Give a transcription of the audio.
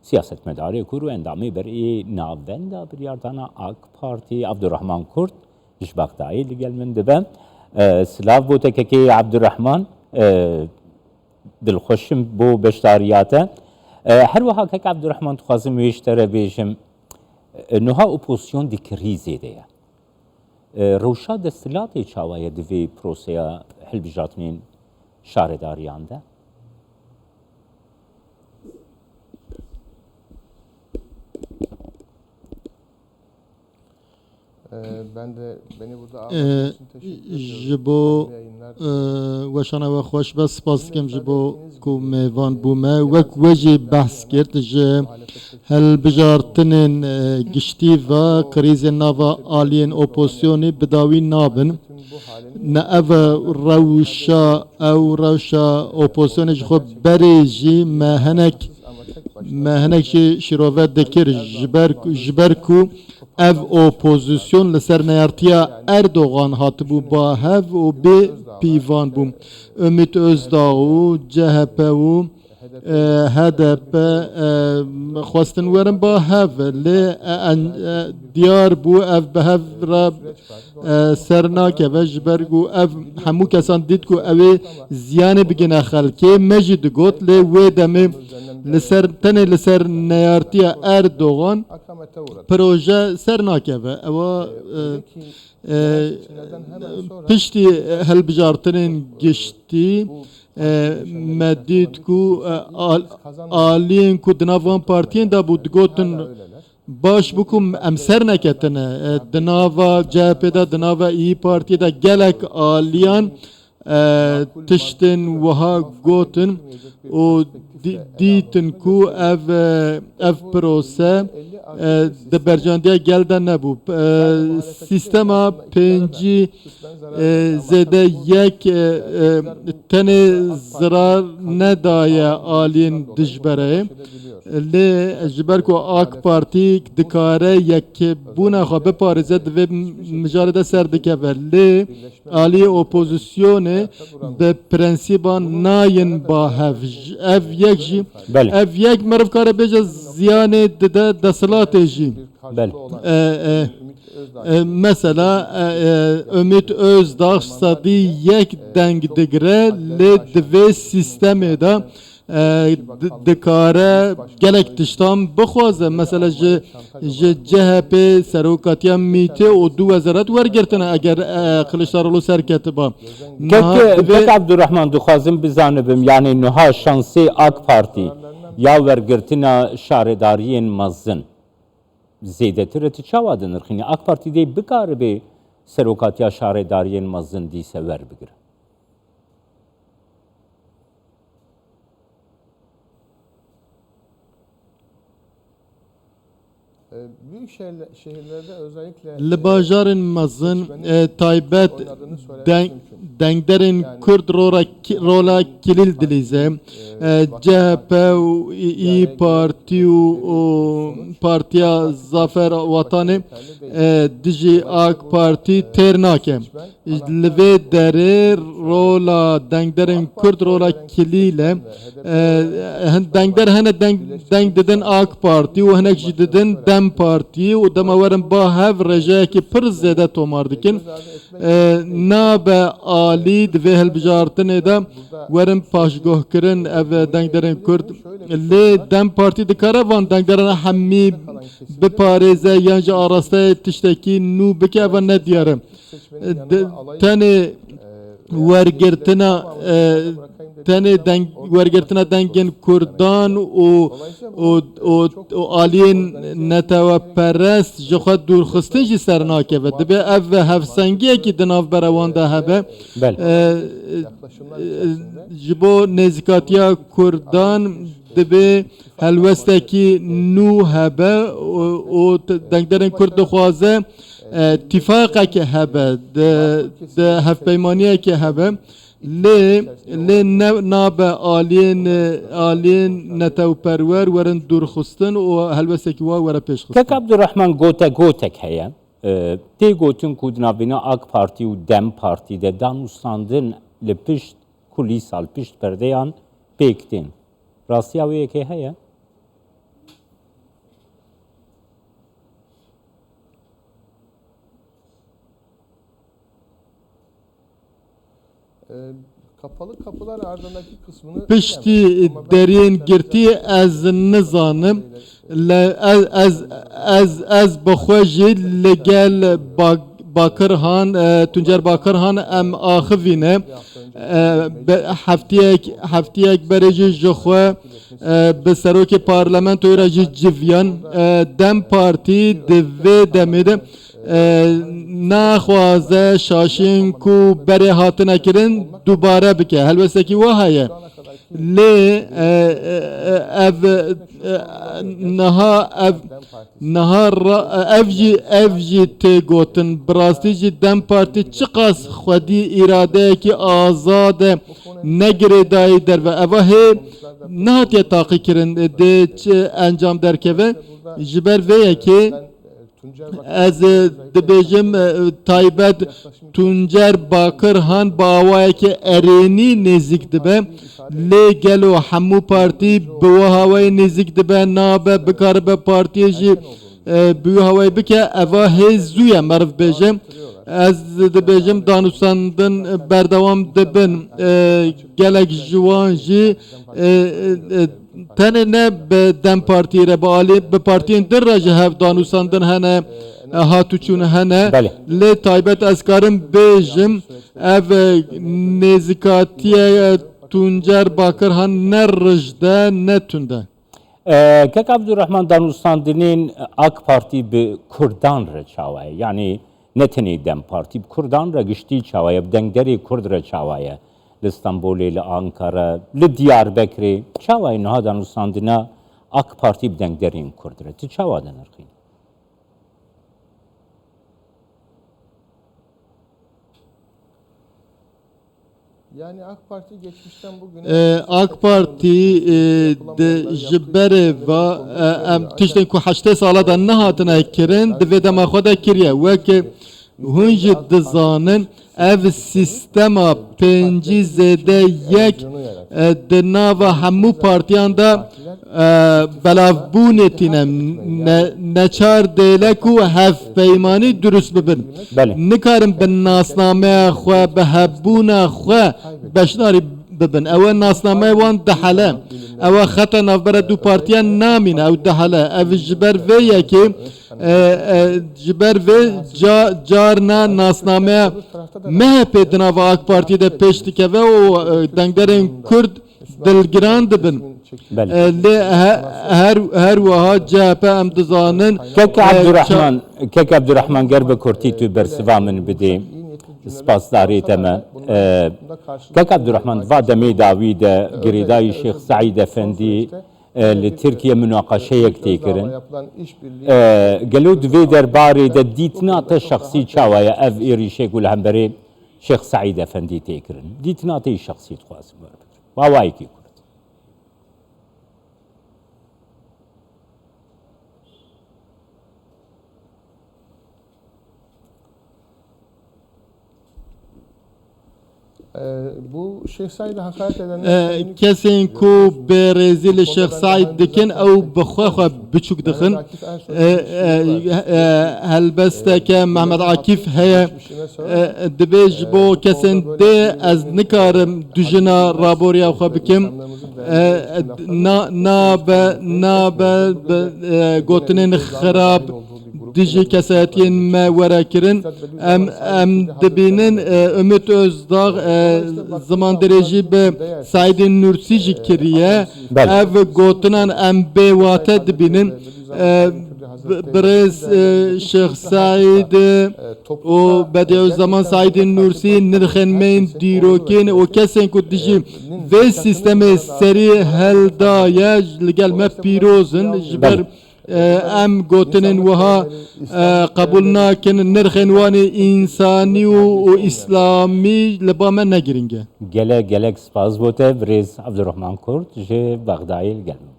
siyasetmedarê kur û endamê berê navenda biryardana AK Partî Abdurrahman Kurd ji Bexdayê li gel min dibe. Silav bû tekekê Abdurrahman, dilxweşim bo beşdarîya te. Her wiha kek Abdurrahman dixwazim wê ji te re bêjim, niha opozîsyon di krîzê de ye. Rewşa desthilatê çawa ye di vê proseya hilbijartinên şaredariyan de? Ben de beni burada ağırladığınız için teşekkür ediyorum. Ji bo weşana ve xweş be spas dikim ji bo ku mêvan bûme wek we jî behs kir ji hilbijartinên giştî ve krîzên nava aliyên opozisyonê bi dawî nabin. Ne ev rewşa opozisyonê ji xwe berê jî me hinek jî şîrove dikir ji ber ku ev opozisyon li ser neyartiya Erdoğan hatibû bahev û bê pîvan bû. Ümit Özdağ CHP û HDP xwestin werin bahev lê diyar bû ev bihev re ser nakeve ji ber ku ev hemû kesan dît ku ew ê ziyanê bigine xelkê me jî digot lê wê demê tenê li ser neyartiya Erdoğan proje ser nakeve. Ewa piştî hilbijartinên giştî me dît ku aliyên ku di nav van partiyên de bû digotin baş bû ku em ser neketine. Di nava CHP'de, di nava İYİ Parti'de gelek aliyan tiştên wiha gotin û dîtin ku ev prose di bercandiya gel de nebû. Sistema pêncî zêde yek tenê zirar nedaye aliyên dijberê. Lê ji ber ku AK Partî dikare yekbûna xwe biparêze divê mijarê de ser dikeve. Lê aliyê opozisyonê bi prensîban nayên bahev. Ev yek jî ev yek meriv kare bêje ziyanê dide desthilatê jî. Mesela Ümit Özdağ sadî yek deng digire lê divê sistemê de dikare gelek tiştan bixwaze. Mesela ji CHP serokatiya mîtê û du wezaret wergirtine eger Kılıçdaroğlu serketiba. Kek Abdurrahman dixwazim bizanibim, yani niha şansê AK Partî ya wergirtina şaredariyên mezin zêdetir ti çawa di nirxîne? AK Partî dê bikaribe serokatiya şaredariyên mezin dîse werbigire. Büyük şehirlerde özellikle li bajarên mezin taybet dengderên Kurd rola kilîl dilîze. CHP û İYİ Parti û Partiya Zafer Watanê dijî AK Partî têr nake. Li vê derê rola dengderên Kurd rola kilîle dengder hene deng didin AK Partî û hinek jî didin Dem Partî û dema werin bahev rejeyekî pir zêde tomar dikin. Nabe alî di vê hilbijartinê de werin paşgohkirin ev dengderên Kurd. Lê Dem Partî dikare van dengderan hemî biparêze yan ji arasteyê tiştekî nû bike ev ne diyare. Tenê wergirtina dengên Kurdan û aliyên neteweperest ji xwe dûrxistin jî ser nakeve. Dibe ev hevsengiyekî di navbera wan de hebe. Ji bo nêzîkatiya Kurdan dibe helwestekî nû hebe û dengderên Kurd dixwaze tifaqekê hebe, di hevpeymaniyekê hebe. Lê nabe aliyên netewperwer werin dûrxistin û helwesekî wa were pêşxistin. Kek Abdurrahman gotek heye. Tê gotin ku di navbêrina AK Partî û Dem Partî de danûstandin li pişt kulîsal pişt perdeyan pêk tên. Rastiya wê yekê heye? Kapalı kapılar ardındaki kısmını pişti derin girti ez nizanım ez bixwejî li gel Bakırhan Tuncer Bakırhan em axivîne heftiyek berêjî ji xwe bi serokê parlamentoyê re jî civiyan Dem Partî di vê demê de naxwaze şaşîn ku berê hatine kirin dubare bike helbestekî wa heye lê ev ev jî tê gotin bi rastî jî Dem Partî çi qas xwedî îradeyekî azad e negirêdayî derve eva hê nehatiye taqî kirin dê çi encam derkeve ji ber vê yekê ez dibêjim taybet Tuncer Bakırhan bi awayekî erênî nêzik dibe lê gelo hemû partî bi wê hawayê nêzik dibe nabe bikaribe partiyê jî bi wê hawayê bike eva hê zû ye meriv bêje ez dibêjim danûstandin berdewam dibin gelek ji wan jî tenê ne bi Dem Partiyê re bi alî bi partiyên din re ji hev danûstandin hene hatûçûn hene lê taybet ez karim bêjim ev nêzîkatiye Tuncer Bakırhan ne rijde ne tünde. Kek Abdurrahman danûstandinên AK Partî bi Kurdan re çawaye yani ne tenê Dem Partî bi Kurdan re giştî çawaye bi dengderê Kurd re çawaye li İstanbulê li Ankara li Diyarbekirê çawaye niha danûstandina AK Partî bi dengderên Kurd re ti çawa de nirxîn? Yani AK Parti geçmişten bugüne AK Parti de ji berê ve em tiştên ku heştê sala de nehatine kirin divê dema xwe de kiriye wekî hûn jî dizanin ev sistema pêncî zêde yek di nava hemû partiyan de belavbûnê tîne neçar dêle ku hevpeymanî durust bibin nikarin bi nasnameya xwe bi hevbûna xwe beşdarî bibin ew nasnameya wan dihele ew xeta navbera du partiyan namîne ew dihele ev ji ber vê yekê ji ber vê carna nasnameya MHP di nava AK Partî de pêş dikeve û dengderên Kurd dilgiran dibin lê her wiha CHP em dizanin Kek Abdurrahman ger bi Kurtî tu bersiva min bidê spasdarê te me Kek Abdurrahman va demê dawî de girêdayî Şeyx Saîd Efendî li Tirkiye münaqeşeyek tê kirin gelo divê derbarê de dîtina te şexsî çawaye ev êrişek û li hemberê Şeyx Saîd Efendî tê kirin dîtina te şexsî dixwazim wawayekî bu Şeyh Said'e hakaret edenler kesên ku bêrêzî li Şeyx Saîd dikin ew bi xwe xwe biçûk dixin helbesteke Mehmet Akif heye dibê ji bo kesên dê ez nikarim dijina raboriya xwe bikim nabe gotinên xirab dijî kesetiyên me were kirin em dibînin Ümit Özdağ zamanderê jî bi Saîdên Nursi jî kiriye ev gotinan em bêwate dibînin birêz Şeyx Saîd û bediye zaman Saîdên Nursi nirxên me yên dîrokên û kesên ku dijî vê sistemê serî heldaye li gel me pîrozin ji ber em gotinên wiha qebûl nakin nirxên wan ê însanî û îslamî li ba me negiring e. Gelek spas bo te birêz Abdurrahman Kurd ji Bexdayê gelme.